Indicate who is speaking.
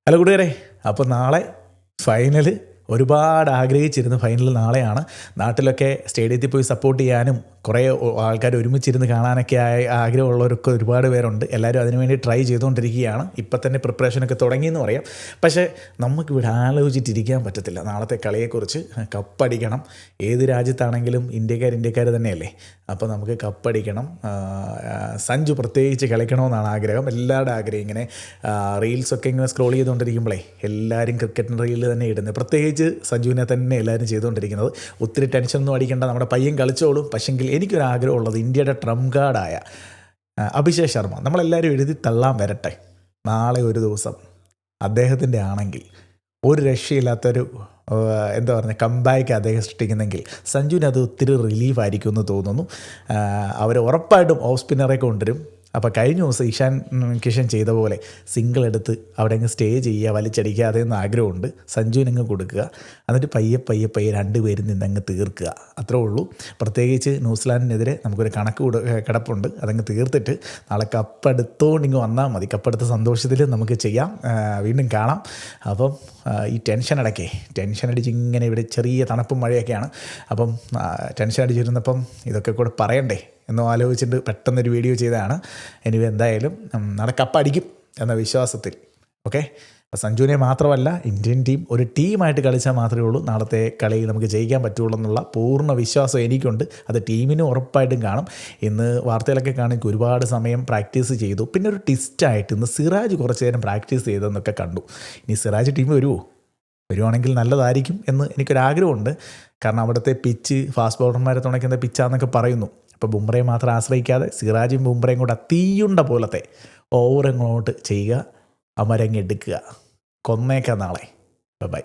Speaker 1: Hello കൂട്ടുകാരെ, അപ്പോൾ നാളെ ഫൈനൽ ഒരുപാട് ആഗ്രഹിച്ചിരുന്നു. ഫൈനൽ നാളെയാണ്. നാട്ടിലൊക്കെ സ്റ്റേഡിയത്തിൽ പോയി സപ്പോർട്ട് ചെയ്യാനും കുറേ ആൾക്കാർ ഒരുമിച്ചിരുന്ന് കാണാനൊക്കെ ആഗ്രഹമുള്ളവരൊക്കെ ഒരുപാട് പേരുണ്ട്. എല്ലാവരും അതിനുവേണ്ടി ട്രൈ ചെയ്തുകൊണ്ടിരിക്കുകയാണ്. ഇപ്പം തന്നെ പ്രിപ്പറേഷനൊക്കെ തുടങ്ങിയെന്ന് പറയാം. പക്ഷേ നമുക്കിവിടെ ആലോചിച്ചിട്ടിരിക്കാൻ പറ്റത്തില്ല. നാളത്തെ കളിയെക്കുറിച്ച് കപ്പടിക്കണം. ഏത് രാജ്യത്താണെങ്കിലും ഇന്ത്യക്കാർ തന്നെയല്ലേ. അപ്പോൾ നമുക്ക് കപ്പടിക്കണം. സഞ്ജു പ്രത്യേകിച്ച് കളിക്കണമെന്നാണ് ആഗ്രഹം. എല്ലാവരുടെ ആഗ്രഹം. ഇങ്ങനെ റീൽസൊക്കെ ഇങ്ങനെ സ്ക്രോൾ ചെയ്തുകൊണ്ടിരിക്കുമ്പോഴേ എല്ലാവരും ക്രിക്കറ്റിന് റീൽ തന്നെ ഇടുന്നത്. പ്രത്യേകിച്ച് സഞ്ജുവിനെ തന്നെ എല്ലാവരും ചെയ്തുകൊണ്ടിരിക്കുന്നത്. ഒത്തിരി ടെൻഷനൊന്നും അടിക്കേണ്ട, നമ്മുടെ പയ്യൻ കളിച്ചോളും. പക്ഷെങ്കിൽ എനിക്കൊരാഗ്രഹമുള്ളത് ഇന്ത്യയുടെ ട്രംപ് കാർഡായ അഭിഷേക് ശർമ്മ നമ്മളെല്ലാവരും എഴുതി തള്ളാൻ വരട്ടെ. നാളെ ഒരു ദിവസം അദ്ദേഹത്തിൻ്റെ ആണെങ്കിൽ ഒരു രക്ഷയില്ലാത്തൊരു എന്താ പറയുക കംബാക്ക് അദ്ദേഹം സൃഷ്ടിക്കുന്നെങ്കിൽ സഞ്ജുവിന് അത് ഒത്തിരി റിലീഫായിരിക്കും എന്ന് തോന്നുന്നു. അവർ ഉറപ്പായിട്ടും ഓഫ് സ്പിന്നറെ കൊണ്ടുവരും. അപ്പോൾ കഴിഞ്ഞ ദിവസം ഇഷാൻ കിഷൻ ചെയ്ത പോലെ സിംഗിൾ എടുത്ത് അവിടെ അങ്ങ് സ്റ്റേ ചെയ്യുക, വലിച്ചടിക്കാതെ എന്ന് ആഗ്രഹമുണ്ട്. സഞ്ജുവിനങ്ങ് കൊടുക്കുക, എന്നിട്ട് പയ്യെ രണ്ടുപേരും നിന്നങ്ങ് തീർക്കുക. അത്രേ ഉള്ളൂ. പ്രത്യേകിച്ച് ന്യൂസിലാൻഡിനെതിരെ നമുക്കൊരു കണക്ക് കിടപ്പുണ്ട്. അതങ്ങ് തീർത്തിട്ട് നാളെ കപ്പെടുത്തോണ്ടിങ്ങ് വന്നാൽ മതി. കപ്പെടുത്ത സന്തോഷത്തിൽ നമുക്ക് ചെയ്യാം. വീണ്ടും കാണാം. അപ്പം ഈ ടെൻഷൻ അടിച്ച് ഇങ്ങനെ ഇവിടെ ചെറിയ തണുപ്പും മഴയൊക്കെയാണ്. അപ്പം ടെൻഷൻ അടിച്ചിരുന്നപ്പം ഇതൊക്കെ കൂടെ പറയണ്ടേ എന്നോ ആലോചിച്ചിട്ട് പെട്ടെന്നൊരു വീഡിയോ ചെയ്തതാണ്. എനിവേ എന്തായാലും നാളെ കപ്പടിക്കും എന്ന വിശ്വാസത്തിൽ. ഓക്കെ, അപ്പോൾ സഞ്ജുവിനെ മാത്രമല്ല ഇന്ത്യൻ ടീം ഒരു ടീമായിട്ട് കളിച്ചാൽ മാത്രമേ ഉള്ളൂ നാളത്തെ കളി നമുക്ക് ജയിക്കാൻ പറ്റുള്ളൂ എന്നുള്ള പൂർണ്ണ വിശ്വാസം എനിക്കുണ്ട്. അത് ടീമിനും ഉറപ്പായിട്ടും കാണും. ഇന്ന് വാർത്തയിലൊക്കെ കാണിക്കും ഒരുപാട് സമയം പ്രാക്ടീസ് ചെയ്തു. പിന്നെ ഒരു ട്വിസ്റ്റായിട്ട് ഇന്ന് സിറാജ് കുറച്ച് നേരം പ്രാക്ടീസ് ചെയ്തതെന്നൊക്കെ കണ്ടു. ഇനി സിറാജ് ടീം വരുവാണെങ്കിൽ നല്ലതായിരിക്കും എന്ന് എനിക്കൊരാഗ്രഹമുണ്ട്. കാരണം അവിടുത്തെ പിച്ച് ഫാസ്റ്റ് ബൗളർമാരെ തുണയ്ക്കുന്ന പിച്ചാന്നൊക്കെ പറയുന്നു. അപ്പോൾ ബുംറയെ മാത്രം ആശ്രയിക്കാതെ സിറാജും ബുംറയും കൂടെ തീയുണ്ട പോലത്തെ ഓവർ അങ്ങോട്ട് ചെയ്യുക, അമരങ്ങെടുക്കുക. കൊന്നേക്കാം നാളെ. ബൈ.